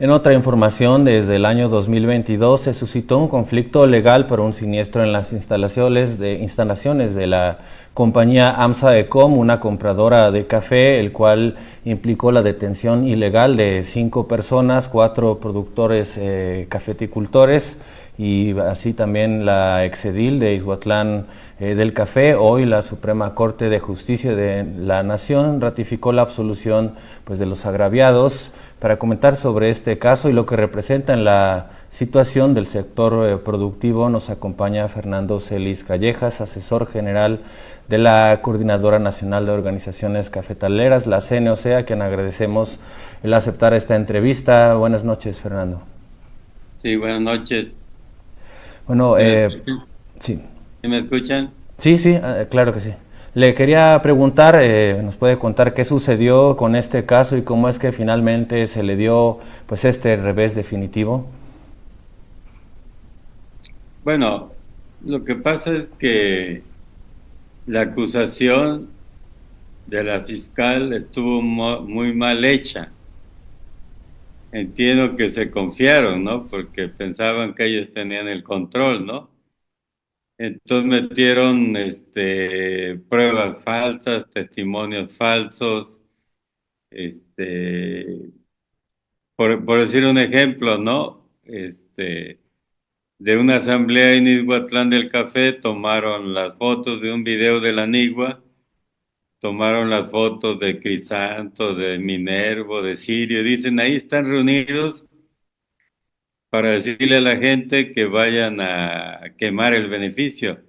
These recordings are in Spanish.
En otra información, desde el año 2022 se suscitó un conflicto legal por un siniestro en las instalaciones de la compañía AMSA Ecom, una compradora de café, el cual implicó la detención ilegal de 5 personas, 4 productores cafeticultores y así también la exedil de Ixhuatlán del Café. Hoy la Suprema Corte de Justicia de la Nación ratificó la absolución pues, de los agraviados. Para comentar sobre este caso y lo que representa en la situación del sector productivo, nos acompaña Fernando Celis Callejas, asesor general de la Coordinadora Nacional de Organizaciones Cafetaleras, la CNOC, a quien agradecemos el aceptar esta entrevista. Buenas noches, Fernando. Sí, buenas noches. Bueno, ¿Sí me escuchan? sí. ¿Sí me escuchan? Sí, sí, claro que sí. Le quería preguntar, ¿nos puede contar qué sucedió con este caso y cómo es que finalmente se le dio pues este revés definitivo? Bueno, lo que pasa es que la acusación de la fiscal estuvo muy mal hecha. Entiendo que se confiaron, ¿no? Porque pensaban que ellos tenían el control, ¿no? Entonces metieron pruebas falsas, testimonios falsos, este, por decir un ejemplo, ¿no? De una asamblea en Ixhuatlán del Café, tomaron las fotos de un video de la Nigua, tomaron las fotos de Crisanto, de Minervo, de Sirio, dicen ahí están reunidos para decirle a la gente que vayan a quemar el beneficio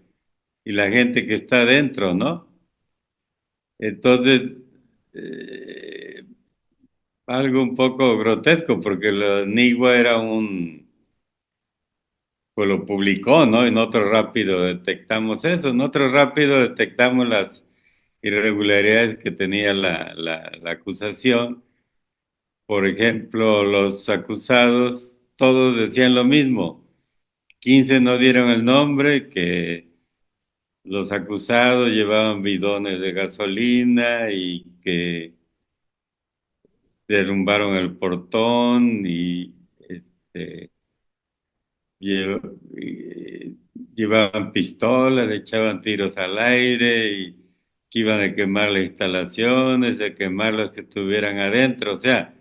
y la gente que está adentro, ¿no? Entonces, eh, algo un poco grotesco porque la Nigua era pues lo publicó, ¿no? En otro rápido detectamos eso, en otro rápido detectamos las irregularidades que tenía la acusación. Por ejemplo, los acusados, todos decían lo mismo. 15 no dieron el nombre, que los acusados llevaban bidones de gasolina y que derrumbaron el portón y lle- y- llevaban pistolas, echaban tiros al aire y que iban a quemar las instalaciones, a quemar los que estuvieran adentro. O sea,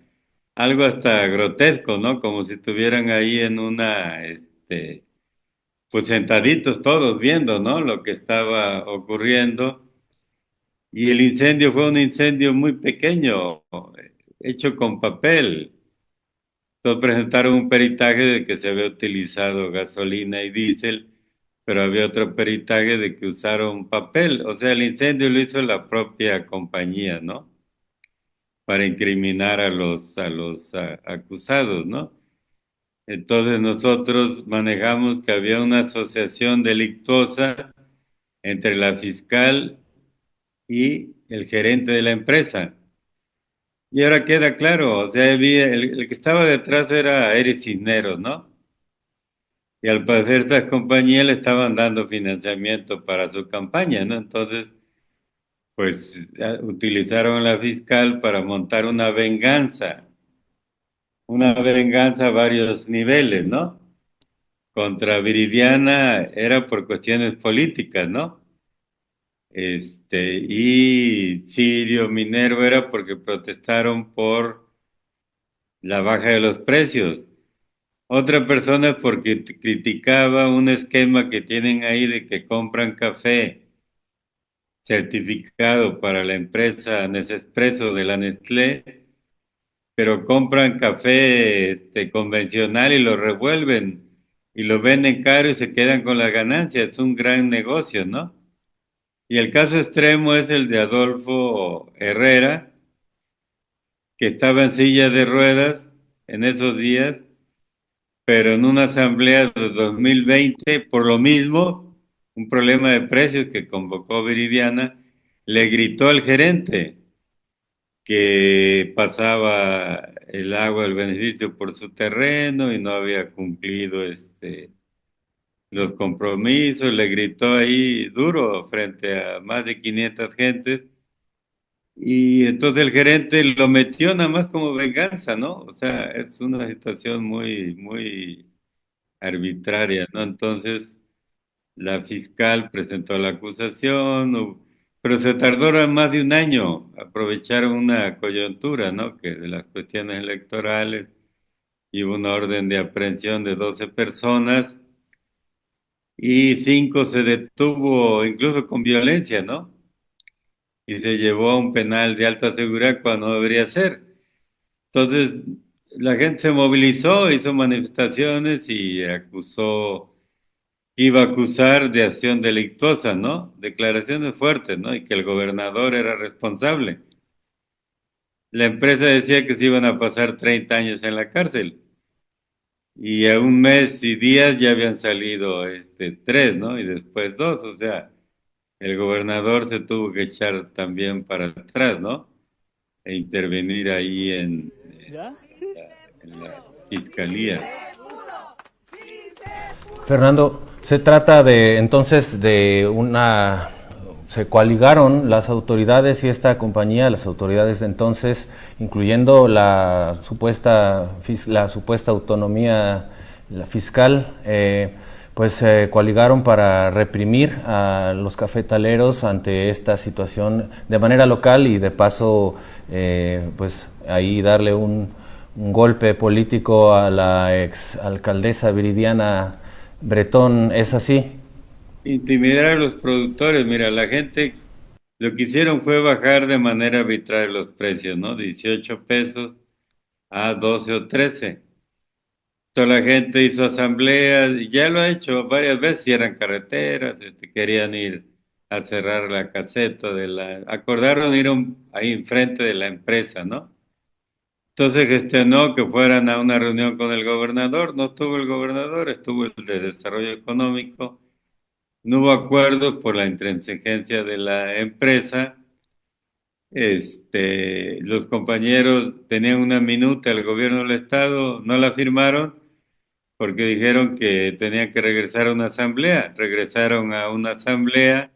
algo hasta grotesco, ¿no? Como si estuvieran ahí en pues sentaditos todos viendo, ¿no? Lo que estaba ocurriendo. Y el incendio fue un incendio muy pequeño, hecho con papel. Entonces presentaron un peritaje de que se había utilizado gasolina y diésel, pero había otro peritaje de que usaron papel. O sea, el incendio lo hizo la propia compañía, ¿no? Para incriminar a los acusados, ¿no? Entonces nosotros manejamos que había una asociación delictuosa entre la fiscal y el gerente de la empresa. Y ahora queda claro, o sea, el que estaba detrás era Eric Cisneros, ¿no? Y al parecer estas compañías le estaban dando financiamiento para su campaña, ¿no? Entonces, pues utilizaron a la fiscal para montar una venganza a varios niveles, ¿no? Contra Viridiana era por cuestiones políticas, ¿no? Y Sirio Minerva era porque protestaron por la baja de los precios. Otra persona porque criticaba un esquema que tienen ahí de que compran café certificado para la empresa Nespresso de la Nestlé, pero compran café convencional y lo revuelven y lo venden caro y se quedan con las ganancias. Es un gran negocio, ¿no? Y el caso extremo es el de Adolfo Herrera, que estaba en silla de ruedas en esos días, pero en una asamblea de 2020, por lo mismo, un problema de precios que convocó Viridiana, le gritó al gerente que pasaba el agua del beneficio por su terreno y no había cumplido los compromisos, le gritó ahí duro frente a más de 500 gentes Y entonces el gerente lo metió nada más como venganza, ¿no? O sea, es una situación muy, muy arbitraria, ¿no? Entonces la fiscal presentó la acusación, pero se tardó más de un año. Aprovecharon una coyuntura, ¿no? Que de las cuestiones electorales y hubo una orden de aprehensión de 12 personas y 5 se detuvo incluso con violencia, ¿no? Y se llevó a un penal de alta seguridad cuando no debería ser. Entonces, la gente se movilizó, hizo manifestaciones y iba a acusar de acción delictuosa, ¿no? Declaraciones fuertes, ¿no? Y que el gobernador era responsable. La empresa decía que se iban a pasar 30 años en la cárcel y a un mes y días ya habían salido tres, ¿no? Y después dos, o sea, el gobernador se tuvo que echar también para atrás, ¿no? E intervenir ahí en la fiscalía. Fernando, se trata de entonces de una... Se coaligaron las autoridades y esta compañía, las autoridades de entonces, incluyendo la supuesta autonomía fiscal, pues se coaligaron para reprimir a los cafetaleros ante esta situación de manera local y de paso, pues ahí darle un golpe político a la ex alcaldesa Viridiana Bretón. ¿Es así? Intimidar a los productores, mira, la gente lo que hicieron fue bajar de manera arbitraria los precios, ¿no? 18 pesos a 12 o 13. Toda la gente hizo asambleas y ya lo ha hecho varias veces, cierran carreteras, querían ir a cerrar la caseta acordaron ir ahí enfrente de la empresa, ¿no? Entonces gestionó que fueran a una reunión con el gobernador, no estuvo el gobernador, estuvo el de Desarrollo Económico, no hubo acuerdos por la intransigencia de la empresa. Los compañeros tenían una minuta, el gobierno del estado no la firmaron porque dijeron que tenían que regresar a una asamblea. Regresaron a una asamblea,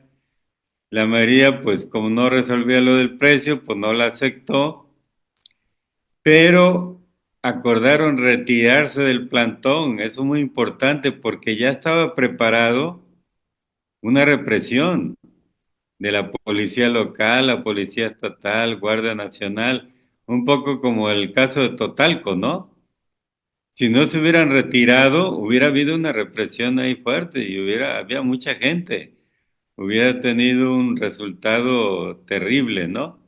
la mayoría pues como no resolvía lo del precio, pues no la aceptó, pero acordaron retirarse del plantón. Eso es muy importante porque ya estaba preparado una represión de la policía local, la policía estatal, Guardia Nacional, un poco como el caso de Totalco, ¿no? Si no se hubieran retirado, hubiera habido una represión ahí fuerte y había mucha gente. Hubiera tenido un resultado terrible, ¿no?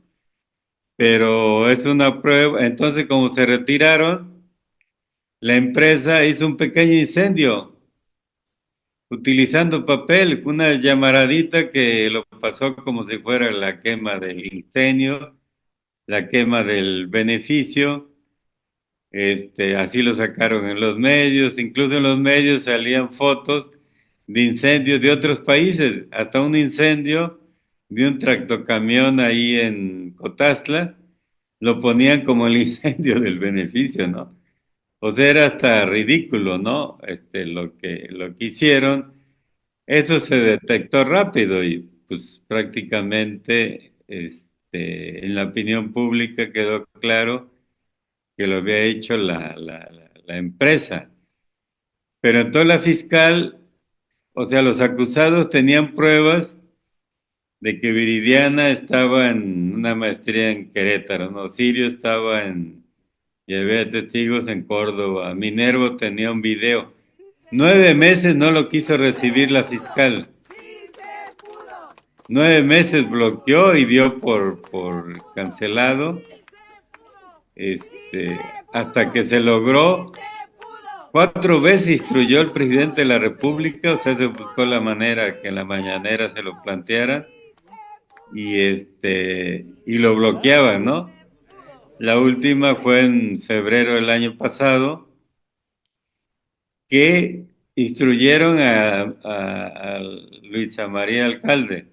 Pero es una prueba. Entonces, como se retiraron, la empresa hizo un pequeño incendio utilizando papel, una llamaradita que lo pasó como si fuera la quema del incendio, la quema del beneficio. Así lo sacaron en los medios, incluso en los medios salían fotos de incendios de otros países, hasta un incendio de un tractocamión ahí en Cotazla, lo ponían como el incendio del beneficio, ¿no? O sea, era hasta ridículo, ¿no? Lo que hicieron, eso se detectó rápido y pues prácticamente en la opinión pública quedó claro que lo había hecho la empresa. Pero entonces la fiscal, o sea, los acusados tenían pruebas de que Viridiana estaba en una maestría en Querétaro, ¿no? Sirio estaba y había testigos en Córdoba. Minervo tenía un video. 9 meses no lo quiso recibir la fiscal. 9 meses bloqueó y dio por cancelado, hasta que se logró. 4 veces instruyó el presidente de la República, o sea, se buscó la manera que en la mañanera se lo planteara y lo bloqueaban, ¿no? La última fue en febrero del año pasado, que instruyeron a Luisa María Alcalde.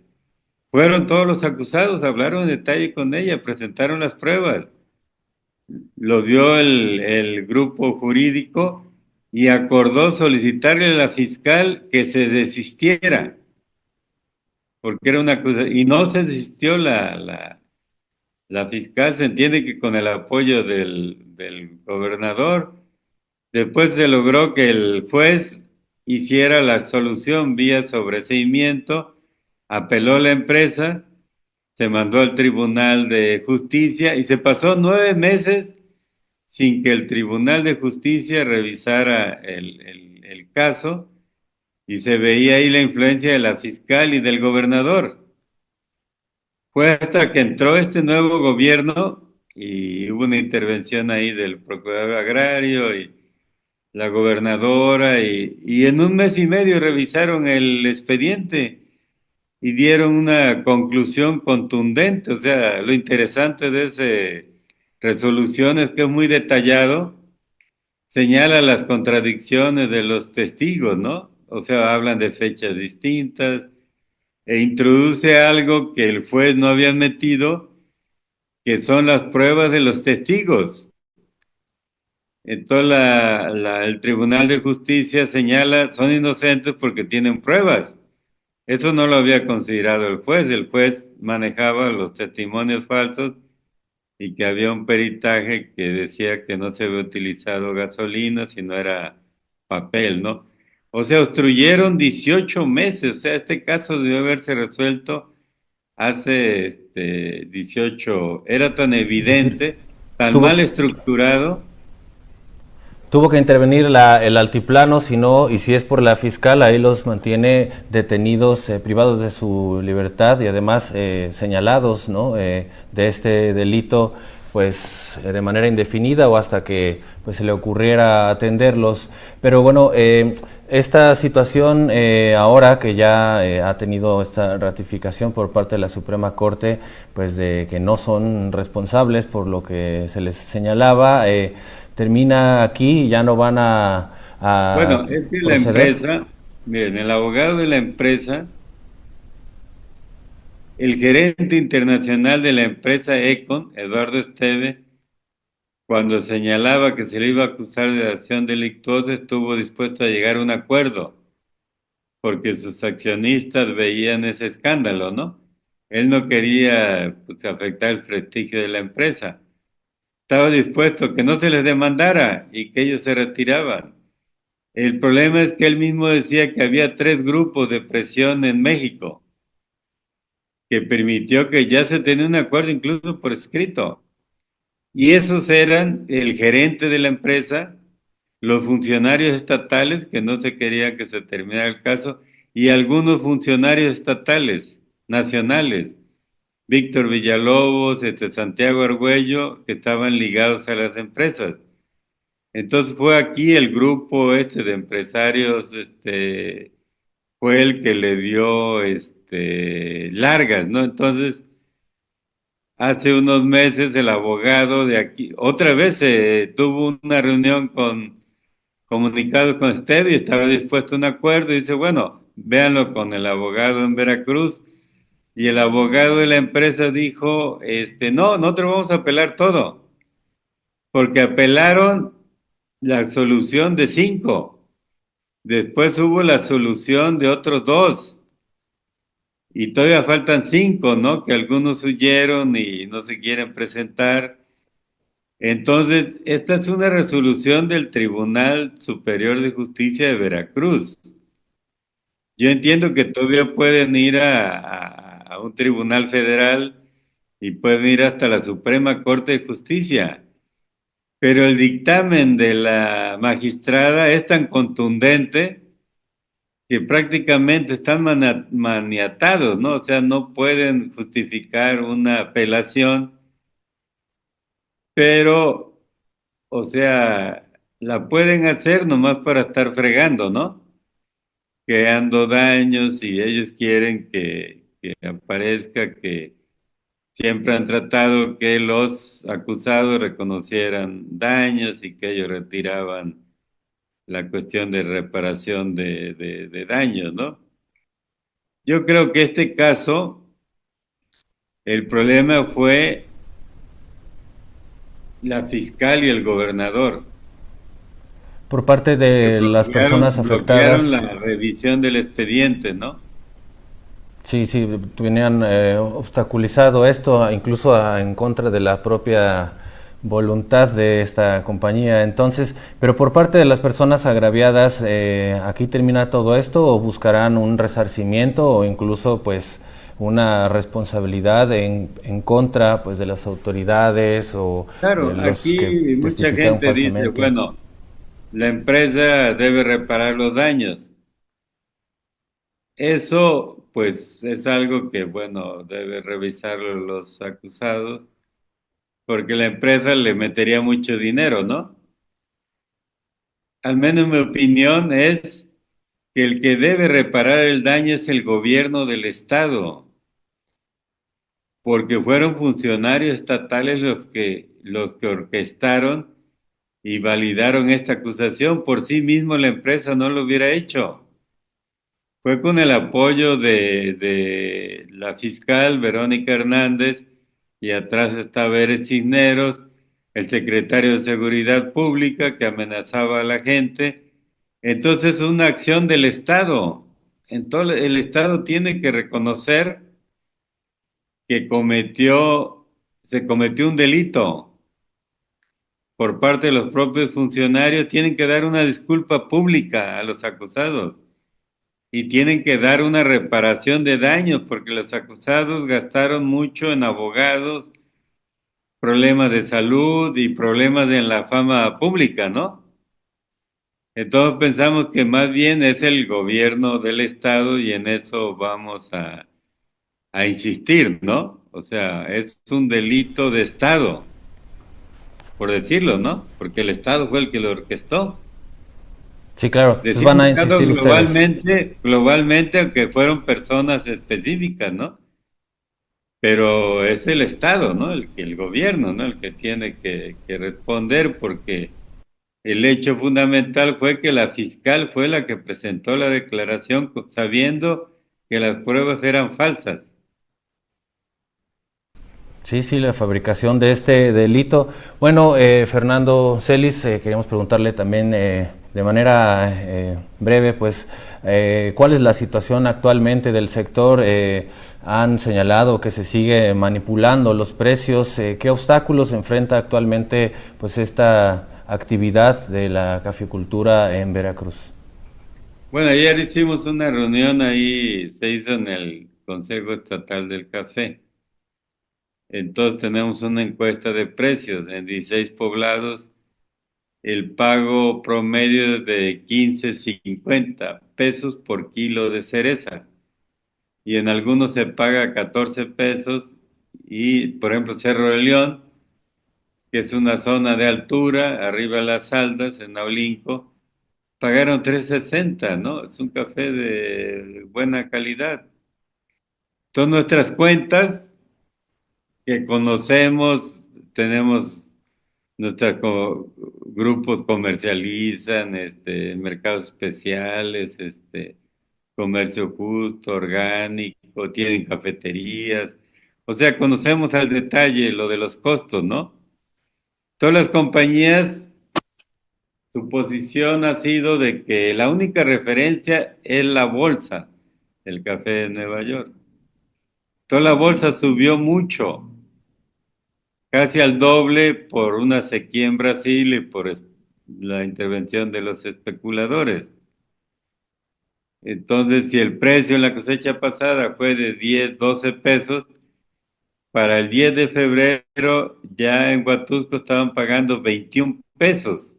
Fueron todos los acusados, hablaron en detalle con ella, presentaron las pruebas. Lo dio el grupo jurídico y acordó solicitarle a la fiscal que se desistiera, porque era una cosa, y no se desistió La fiscal se entiende que con el apoyo del gobernador, después se logró que el juez hiciera la solución vía sobreseimiento, apeló la empresa, se mandó al Tribunal de Justicia y se pasó 9 meses sin que el Tribunal de Justicia revisara el caso y se veía ahí la influencia de la fiscal y del gobernador. Fue hasta que entró este nuevo gobierno y hubo una intervención ahí del procurador agrario y la gobernadora y en un mes y medio revisaron el expediente y dieron una conclusión contundente. O sea, lo interesante de esa resolución es que es muy detallado, señala las contradicciones de los testigos, ¿no? O sea, hablan de fechas distintas e introduce algo que el juez no había metido, que son las pruebas de los testigos. Entonces el Tribunal de Justicia señala, son inocentes porque tienen pruebas. Eso no lo había considerado el juez. El juez manejaba los testimonios falsos y que había un peritaje que decía que no se había utilizado gasolina, sino era papel, ¿no? O sea, obstruyeron 18 meses. O sea, este caso debió haberse resuelto hace 18. Era tan Es decir, evidente, tan mal tuvo, estructurado. tuvo que intervenir el altiplano, si no, y si es por la fiscal, ahí los mantiene detenidos, privados de su libertad y además señalados, ¿no? De este delito, pues de manera indefinida o hasta que pues se le ocurriera atenderlos. Pero bueno, esta situación ahora que ya ha tenido esta ratificación por parte de la Suprema Corte, pues de que no son responsables por lo que se les señalaba, termina aquí y ya no van a Bueno, es que la proceder. empresa, miren, el abogado de la empresa, el gerente internacional de la empresa Econ, Eduardo Esteve, cuando señalaba que se le iba a acusar de acción delictuosa, estuvo dispuesto a llegar a un acuerdo, porque sus accionistas veían ese escándalo, ¿no? Él no quería pues, afectar el prestigio de la empresa. Estaba dispuesto a que no se les demandara y que ellos se retiraban. El problema es que él mismo decía que había 3 grupos de presión en México, que permitió que ya se tenía un acuerdo incluso por escrito. Y esos eran el gerente de la empresa, los funcionarios estatales, que no se quería que se terminara el caso, y algunos funcionarios estatales, nacionales, Víctor Villalobos, Santiago Argüello, que estaban ligados a las empresas. Entonces fue aquí el grupo de empresarios, fue el que le dio largas, ¿no? Entonces, hace unos meses el abogado de aquí, otra vez tuvo una reunión con comunicados con Stevie, estaba dispuesto a un acuerdo y dice, bueno, véanlo con el abogado en Veracruz. Y el abogado de la empresa dijo, no, nosotros vamos a apelar todo, porque apelaron la solución de 5. Después hubo la solución de otros 2. Y todavía faltan 5, ¿no? Que algunos huyeron y no se quieren presentar. Entonces, esta es una resolución del Tribunal Superior de Justicia de Veracruz. Yo entiendo que todavía pueden ir a un tribunal federal y pueden ir hasta la Suprema Corte de Justicia, pero el dictamen de la magistrada es tan contundente que prácticamente están maniatados, ¿no? O sea, no pueden justificar una apelación, pero, o sea, la pueden hacer nomás para estar fregando, ¿no? Creando daños y ellos quieren que aparezca que siempre han tratado que los acusados reconocieran daños y que ellos retiraban la cuestión de reparación de daños, ¿no? Yo creo que este caso, el problema fue la fiscal y el gobernador, Por parte que de las bloquearon, personas bloquearon afectadas, la revisión del expediente, ¿no? Sí, sí, venían obstaculizado esto, incluso en contra de la propia voluntad de esta compañía. Entonces, pero por parte de las personas agraviadas, ¿aquí termina todo esto o buscarán un resarcimiento o incluso pues una responsabilidad en contra pues de las autoridades o de Claro, los que aquí mucha testificaron gente dice, falsamente? bueno, la empresa debe reparar los daños. Eso, pues, es algo que, bueno, debe revisarlo los acusados, porque la empresa le metería mucho dinero, ¿no? Al menos mi opinión es que el que debe reparar el daño es el gobierno del estado, porque fueron funcionarios estatales los que orquestaron y validaron esta acusación. Por sí mismo la empresa no lo hubiera hecho. Fue con el apoyo de la fiscal Verónica Hernández y atrás está Pérez Cisneros, el secretario de Seguridad Pública que amenazaba a la gente. Entonces es una acción del Estado. Entonces el Estado tiene que reconocer que se cometió un delito por parte de los propios funcionarios. Tienen que dar una disculpa pública a los acusados. Y tienen que dar una reparación de daños porque los acusados gastaron mucho en abogados, problemas de salud y problemas en la fama pública, ¿no? Entonces pensamos que más bien es el gobierno del Estado y en eso vamos a insistir, ¿no? O sea, es un delito de Estado, por decirlo, ¿no? Porque el Estado fue el que lo orquestó. Sí, claro. Entonces van Decimos a Estado insistir ustedes. globalmente, aunque fueron personas específicas, ¿no? Pero es el Estado, ¿no? El gobierno, ¿no? El que tiene que responder porque el hecho fundamental fue que la fiscal fue la que presentó la declaración sabiendo que las pruebas eran falsas. Sí, sí, la fabricación de este delito. Bueno, Fernando Celis, queríamos preguntarle también de manera breve, pues, ¿cuál es la situación actualmente del sector? Han señalado que se sigue manipulando los precios. ¿Qué obstáculos enfrenta actualmente, pues, esta actividad de la caficultura en Veracruz? Bueno, ayer hicimos una reunión ahí, se hizo en el Consejo Estatal del Café. Entonces tenemos una encuesta de precios en 16 poblados. El pago promedio es de 15.50 pesos por kilo de cereza y en algunos se paga 14 pesos y por ejemplo Cerro de León, que es una zona de altura, arriba de las Aldas, en Naulinco, pagaron 3.60, ¿no? Es un café de buena calidad. Todas nuestras cuentas que conocemos, tenemos grupos comercializan, mercados especiales, comercio justo, orgánico, tienen cafeterías. O sea, conocemos al detalle lo de los costos, ¿no? Todas las compañías, su posición ha sido de que la única referencia es la bolsa del café de Nueva York. Toda la bolsa subió mucho, casi al doble por una sequía en Brasil y por la intervención de los especuladores. Entonces, si el precio en la cosecha pasada fue de 10, 12 pesos, para el 10 de febrero ya en Huatusco estaban pagando 21 pesos,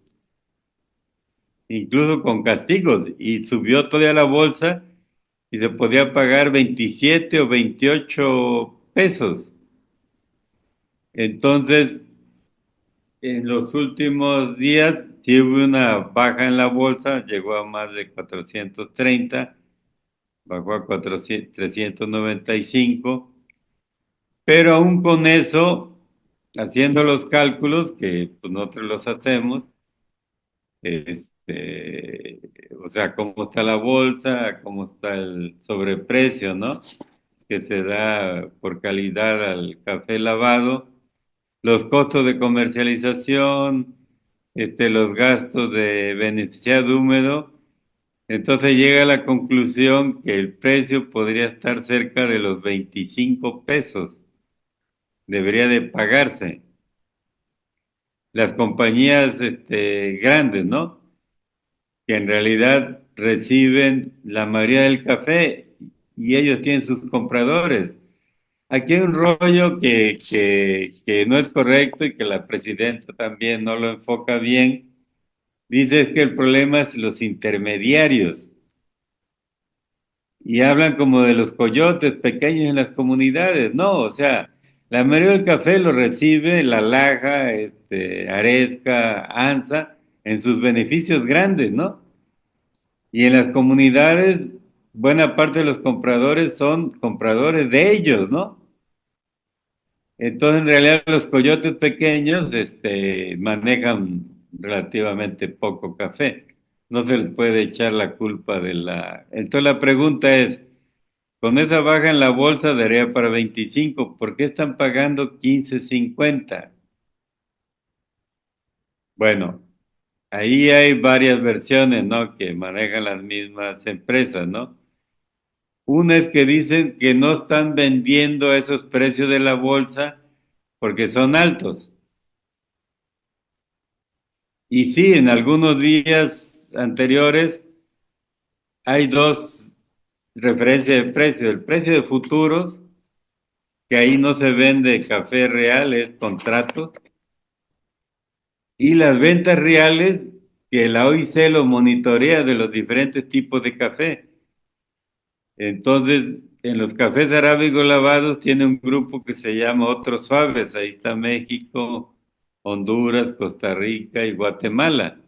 incluso con castigos, y subió todavía la bolsa y se podía pagar 27 o 28 pesos. Entonces, en los últimos días sí hubo una baja en la bolsa, llegó a más de 430, bajó a 400 395, pero aún con eso, haciendo los cálculos, que pues, nosotros los hacemos, o sea, cómo está la bolsa, cómo está el sobreprecio, ¿no? Que se da por calidad al café lavado, los costos de comercialización, los gastos de beneficiado húmedo, Entonces llega a la conclusión que el precio podría estar cerca de los 25 pesos. Debería de pagarse. Las compañías grandes, ¿no? Que en realidad reciben la mayoría del café y ellos tienen sus compradores. Aquí hay un rollo que no es correcto y que la presidenta también no lo enfoca bien. Dice que el problema es los intermediarios y hablan como de los coyotes pequeños en las comunidades. No, o sea, la mayoría del café lo recibe La Laja, Aresca, ANSA en sus beneficios grandes, ¿no? Y en las comunidades, buena parte de los compradores son compradores de ellos, ¿no? Entonces, en realidad, los coyotes pequeños, manejan relativamente poco café. No se les puede echar la culpa de la... Entonces, la pregunta es, con esa baja en la bolsa daría para 25, ¿por qué están pagando 15.50? Bueno, ahí hay varias versiones, ¿no? Que manejan las mismas empresas, ¿no? Una es que dicen que no están vendiendo a esos precios de la bolsa porque son altos. Y sí, en algunos días anteriores hay dos referencias de precio. El precio de futuros, que ahí no se vende café real, es contratos. Y las ventas reales, que la OIC lo monitorea de los diferentes tipos de café. Entonces, en los cafés arábigos lavados tiene un grupo que se llama Otros Suaves. Ahí está México, Honduras, Costa Rica y Guatemala.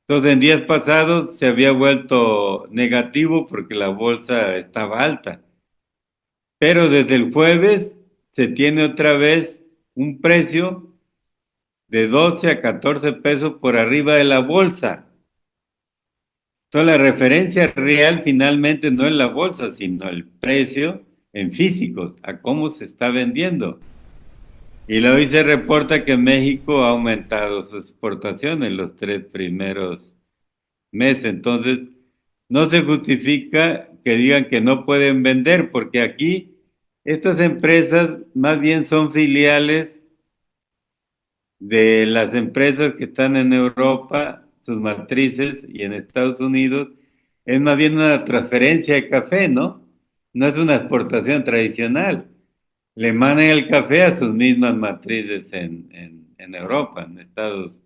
Entonces, en días pasados se había vuelto negativo porque la bolsa estaba alta. Pero desde el jueves se tiene otra vez un precio de 12 a 14 pesos por arriba de la bolsa. Entonces, la referencia real finalmente no es la bolsa, sino el precio en físicos, a cómo se está vendiendo. Y hoy se reporta que México ha aumentado su exportación en los 3 primeros meses. Entonces, no se justifica que digan que no pueden vender, porque aquí estas empresas más bien son filiales de las empresas que están en Europa, sus matrices, y en Estados Unidos. Es más bien una transferencia de café, ¿no? No es una exportación tradicional. Le mandan el café a sus mismas matrices en Europa, en Estados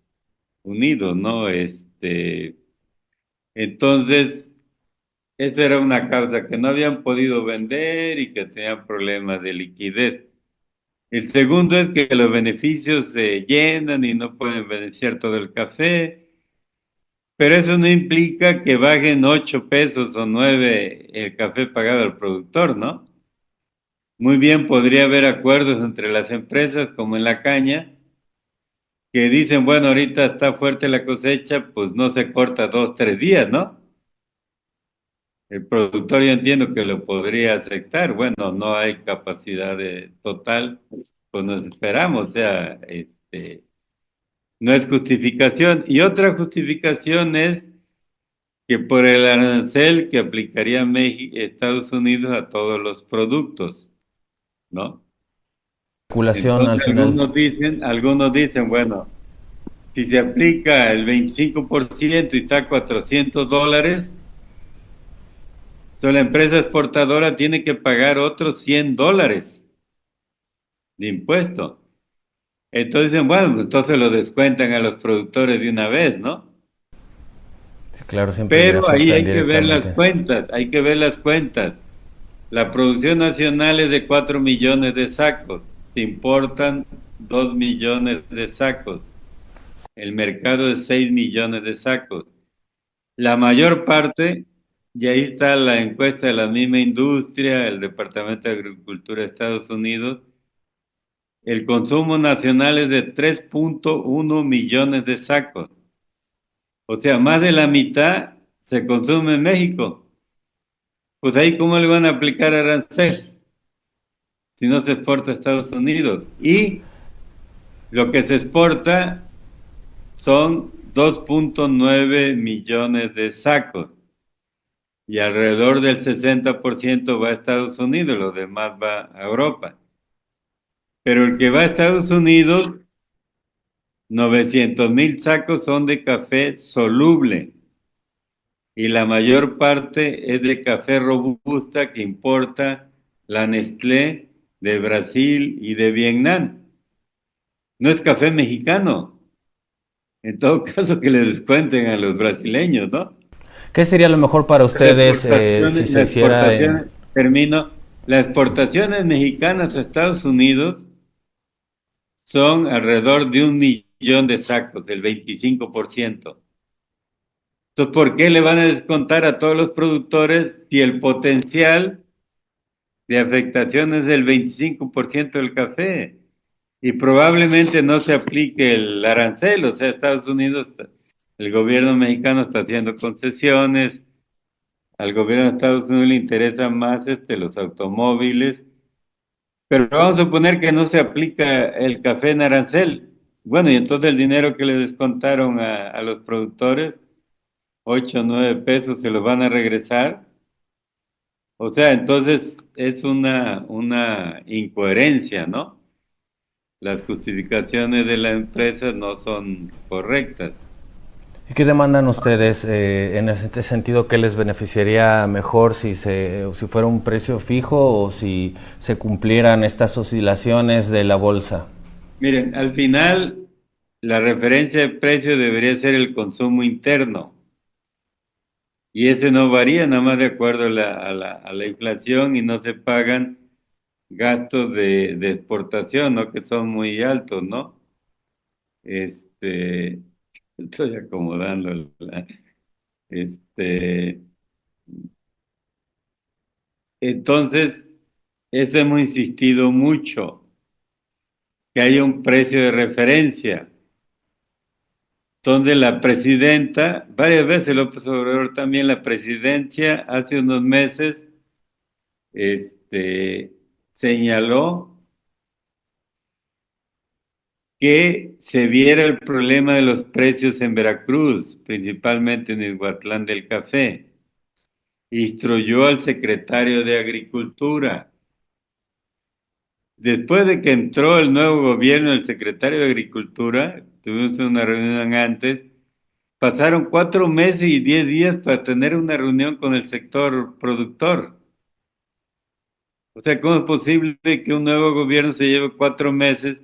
Unidos, ¿no? Entonces, esa era una causa que no habían podido vender y que tenían problemas de liquidez. El segundo es que los beneficios se llenan y no pueden beneficiar todo el café, pero eso no implica que bajen 8 pesos o 9 el café pagado al productor, ¿no? Muy bien podría haber acuerdos entre las empresas, como en la caña, que dicen, bueno, ahorita está fuerte la cosecha, pues no se corta 2, 3 días, ¿no? El productor yo entiendo que lo podría aceptar. Bueno, no hay capacidad total, pues nos esperamos. O sea, no es justificación. Y otra justificación es que por el arancel que aplicaría México, Estados Unidos a todos los productos, ¿no? Especulación al Entonces final. algunos dicen, bueno, si se aplica el 25% y está a $400, entonces la empresa exportadora tiene que pagar otros $100 de impuesto. Entonces dicen, bueno, pues entonces lo descuentan a los productores de una vez, ¿no? Sí, claro, siempre le Pero ahí afectan hay que ver las directamente. cuentas, hay que ver las cuentas. La producción nacional es de 4 millones de sacos, se importan 2 millones de sacos, el mercado es 6 millones de sacos. La mayor parte, y ahí está la encuesta de la misma industria, el Departamento de Agricultura de Estados Unidos, el consumo nacional es de 3.1 millones de sacos. O sea, más de la mitad se consume en México. Pues ahí, ¿cómo le van a aplicar arancel si no se exporta a Estados Unidos? Y lo que se exporta son 2.9 millones de sacos. y alrededor del 60% va a Estados Unidos, lo demás va a Europa. Pero el que va a Estados Unidos, 900,000 sacos son de café soluble y la mayor parte es de café robusta que importa la Nestlé de Brasil y de Vietnam. No es café mexicano. En todo caso, que les descuenten a los brasileños, ¿no? ¿Qué sería lo mejor para ustedes si se Las hiciera en... exportaciones, termino, las exportaciones mexicanas a Estados Unidos son alrededor de 1 millón de sacos, del 25%. Entonces, ¿por qué le van a descontar a todos los productores si el potencial de afectación es del 25% del café? Y probablemente no se aplique el arancel, o sea, Estados Unidos, el gobierno mexicano está haciendo concesiones, al gobierno de Estados Unidos le interesan más los automóviles, pero vamos a suponer que no se aplica el café en arancel. Bueno, y entonces el dinero que le descontaron a los productores, 8 o 9 pesos, se los van a regresar. O sea, entonces es una incoherencia, ¿no? Las justificaciones de la empresa no son correctas. ¿Y qué demandan ustedes en este sentido? ¿Qué les beneficiaría mejor si fuera un precio fijo o si se cumplieran estas oscilaciones de la bolsa? Miren, al final la referencia de precio debería ser el consumo interno y ese no varía nada más de acuerdo a la inflación y no se pagan gastos de exportación, ¿no? Que son muy altos, ¿no? Este, estoy acomodando este, entonces, eso hemos insistido mucho, que haya un precio de referencia, donde la presidenta, varias veces López Obrador también, la presidencia hace unos meses, este, señaló que se viera el problema de los precios en Veracruz, principalmente en Ixhuatlán del Café. Instruyó al secretario de Agricultura. Después de que entró el nuevo gobierno, el secretario de Agricultura, tuvimos una reunión antes, pasaron 4 meses y 10 días para tener una reunión con el sector productor. O sea, ¿cómo es posible que un nuevo gobierno se lleve 4 meses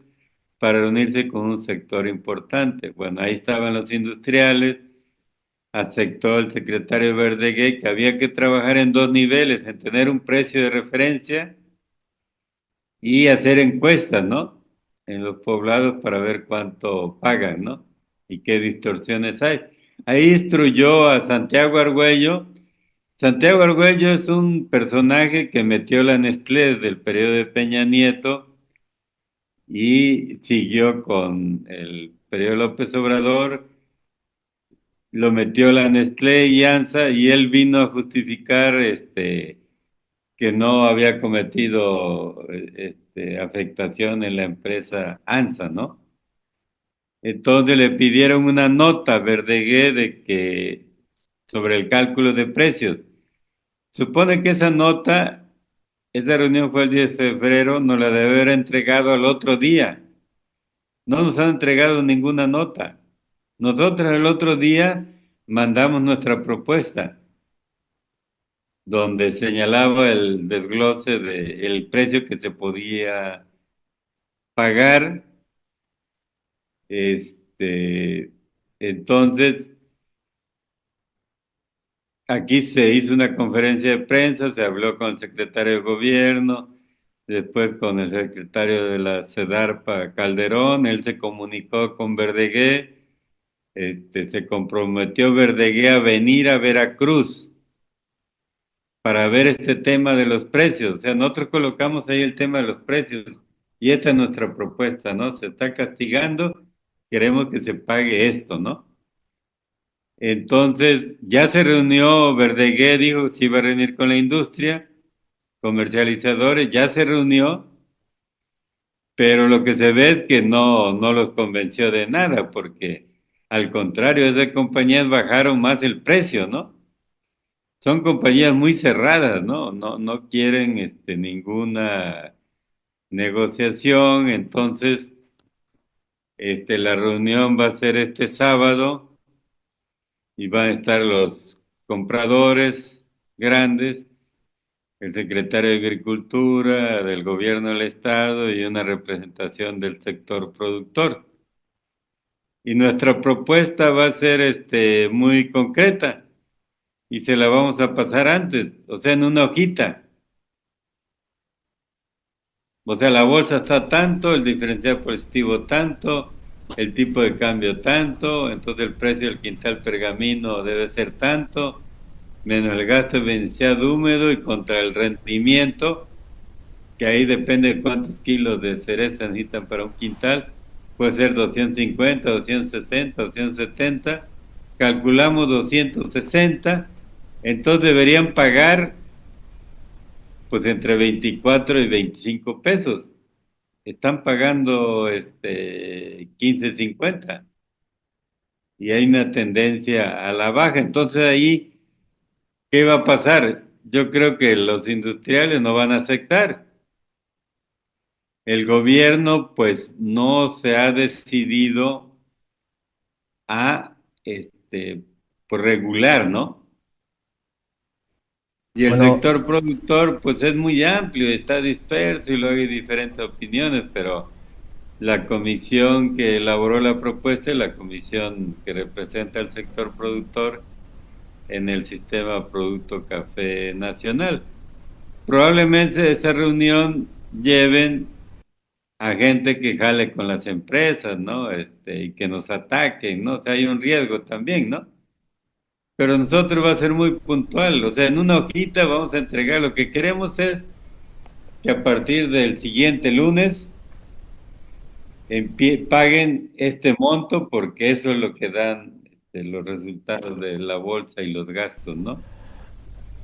para reunirse con un sector importante? Bueno, ahí estaban los industriales, aceptó el secretario Verdeguer que había que trabajar en dos niveles, en tener un precio de referencia y hacer encuestas, ¿no? En los poblados para ver cuánto pagan, ¿no? Y qué distorsiones hay. Ahí instruyó a Santiago Argüello. Santiago Argüello es un personaje que metió la Nestlé desde el periodo de Peña Nieto y siguió con el periodo López Obrador, lo metió la Nestlé y ANSA y él vino a justificar que no había cometido afectación en la empresa ANSA, ¿no? Entonces le pidieron una nota a Verdeguer sobre el cálculo de precios. Supone que esa reunión fue el 10 de febrero, nos la debe haber entregado al otro día. No nos han entregado ninguna nota. Nosotros el otro día mandamos nuestra propuesta, donde señalaba el desglose del precio que se podía pagar. Este, entonces, aquí se hizo una conferencia de prensa, se habló con el secretario de gobierno, después con el secretario de la SEDARPA Calderón, él se comunicó con Verdeguer, se comprometió Verdeguer a venir a Veracruz para ver este tema de los precios. O sea, nosotros colocamos ahí el tema de los precios y esta es nuestra propuesta, ¿no? Se está castigando, queremos que se pague esto, ¿no? Entonces, ya se reunió Verdeguer, dijo que se iba a reunir con la industria, comercializadores, ya se reunió, pero lo que se ve es que no los convenció de nada, porque al contrario, esas compañías bajaron más el precio, ¿no? son compañías muy cerradas, ¿no? No quieren ninguna negociación, entonces la reunión va a ser este sábado y van a estar los compradores grandes, el secretario de Agricultura, del gobierno del estado y una representación del sector productor. Y nuestra propuesta va a ser muy concreta y se la vamos a pasar antes, o sea, en una hojita. O sea, la bolsa está tanto, el diferencial positivo tanto, el tipo de cambio tanto, entonces el precio del quintal pergamino debe ser tanto, menos el gasto de beneficiado húmedo y contra el rendimiento, que ahí depende de cuántos kilos de cereza necesitan para un quintal, puede ser 250, 260, 270, calculamos 260, entonces deberían pagar pues entre 24 y 25 pesos. Están pagando 15.50 y hay una tendencia a la baja. Entonces ahí, ¿qué va a pasar? Yo creo que los industriales no van a aceptar. El gobierno pues no se ha decidido a pues, regular, ¿no? Y el Bueno, sector productor pues es muy amplio, está disperso y luego hay diferentes opiniones, pero la comisión que elaboró la propuesta es la comisión que representa al sector productor en el sistema Producto Café Nacional. Probablemente esa reunión lleven a gente que jale con las empresas, ¿no? Y que nos ataquen, ¿no? O sea, hay un riesgo también, ¿no? Pero nosotros va a ser muy puntual, o sea, en una hojita vamos a entregar, lo que queremos es que a partir del siguiente lunes paguen este monto porque eso es lo que dan los resultados de la bolsa y los gastos, ¿no?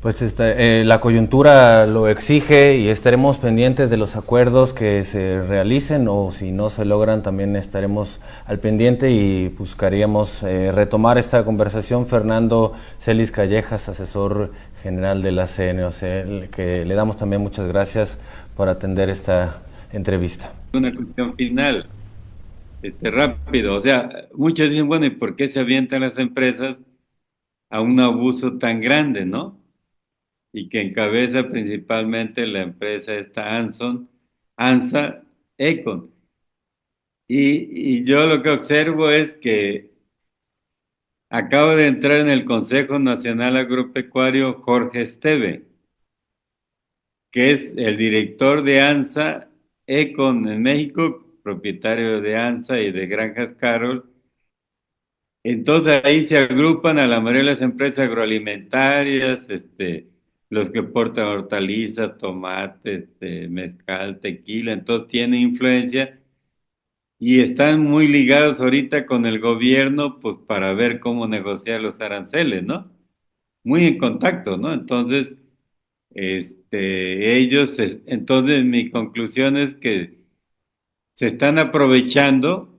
pues la coyuntura lo exige y estaremos pendientes de los acuerdos que se realicen o si no se logran también estaremos al pendiente y buscaríamos retomar esta conversación. Fernando Celis Callejas, asesor general de la CNOC, que le damos también muchas gracias por atender esta entrevista. Una cuestión final, rápido, o sea, muchos dicen, bueno, ¿y por qué se avientan las empresas a un abuso tan grande, ¿no? Y que encabeza principalmente la empresa esta ANSA Econ. Y yo lo que observo es que acaba de entrar en el Consejo Nacional Agropecuario Jorge Esteve, que es el director de ANSA Econ en México, propietario de ANSA y de Granjas Carol. Entonces ahí se agrupan a la mayoría de las empresas agroalimentarias, los que portan hortalizas, tomate, mezcal, tequila, entonces tienen influencia y están muy ligados ahorita con el gobierno, pues para ver cómo negociar los aranceles, ¿no? Muy en contacto, ¿no? Entonces, entonces mi conclusión es que se están aprovechando,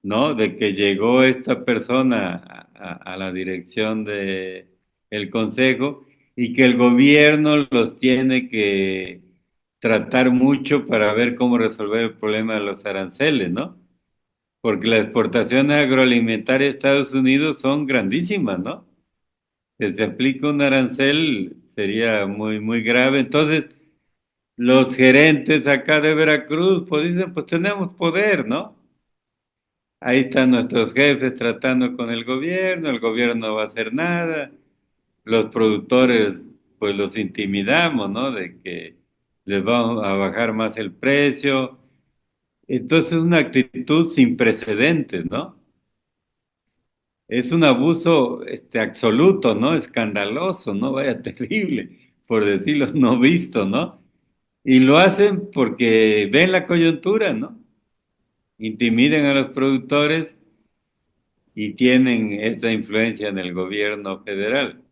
¿no? De que llegó esta persona a la dirección de el consejo y que el gobierno los tiene que tratar mucho para ver cómo resolver el problema de los aranceles, ¿no? Porque las exportaciones agroalimentarias de Estados Unidos son grandísimas, ¿no? Que se aplica un arancel sería muy, muy grave. Entonces, los gerentes acá de Veracruz, pues dicen, pues tenemos poder, ¿no? Ahí están nuestros jefes tratando con el gobierno no va a hacer nada, los productores pues los intimidamos, ¿no? De que les vamos a bajar más el precio. Entonces es una actitud sin precedentes, ¿no? Es un abuso absoluto, ¿no? Escandaloso, ¿no? Vaya terrible, por decirlo no visto, ¿no? Y lo hacen porque ven la coyuntura, ¿no? Intimidan a los productores y tienen esa influencia en el gobierno federal.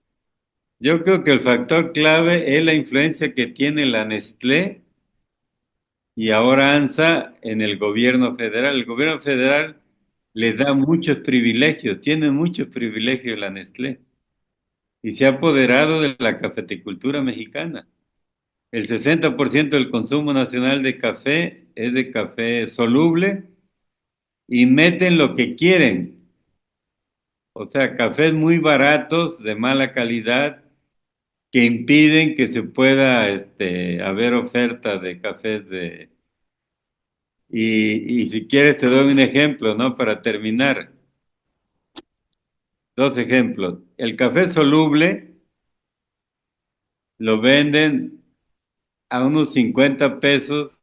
Yo creo que el factor clave es la influencia que tiene la Nestlé y ahora ANSA en el gobierno federal. El gobierno federal les da muchos privilegios, tiene muchos privilegios la Nestlé. y se ha apoderado de la cafeticultura mexicana. El 60% del consumo nacional de café es de café soluble y meten lo que quieren. O sea, cafés muy baratos, de mala calidad, que impiden que se pueda haber oferta de cafés de... Y si quieres te doy un ejemplo, ¿no? Para terminar. Dos ejemplos. El café soluble lo venden a unos 50 pesos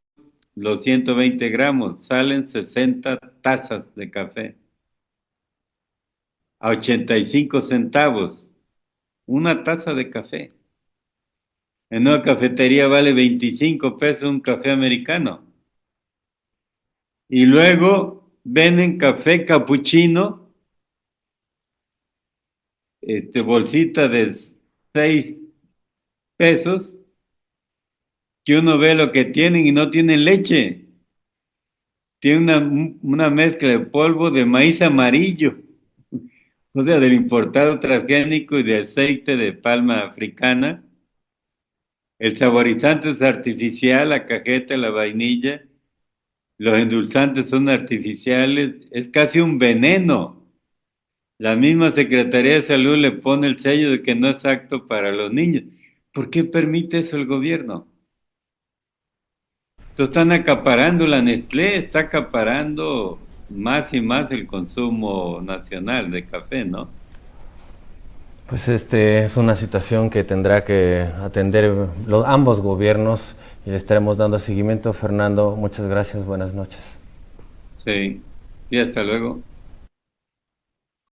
los 120 gramos. Salen 60 tazas de café a 85 centavos. Una taza de café. En una cafetería vale 25 pesos un café americano. Y luego venden café capuchino, bolsita de 6 pesos, que uno ve lo que tienen y no tienen leche. Tiene una mezcla de polvo de maíz amarillo, o sea, del importado transgénico y de aceite de palma africana. El saborizante es artificial, la cajeta, la vainilla. Los endulzantes son artificiales. Es casi un veneno. La misma Secretaría de Salud le pone el sello de que no es apto para los niños. ¿Por qué permite eso el gobierno? Entonces están acaparando, la Nestlé está acaparando más y más el consumo nacional de café, ¿no? Pues es una situación que tendrá que atender ambos gobiernos y le estaremos dando seguimiento. Fernando, muchas gracias, buenas noches. Sí, y hasta luego.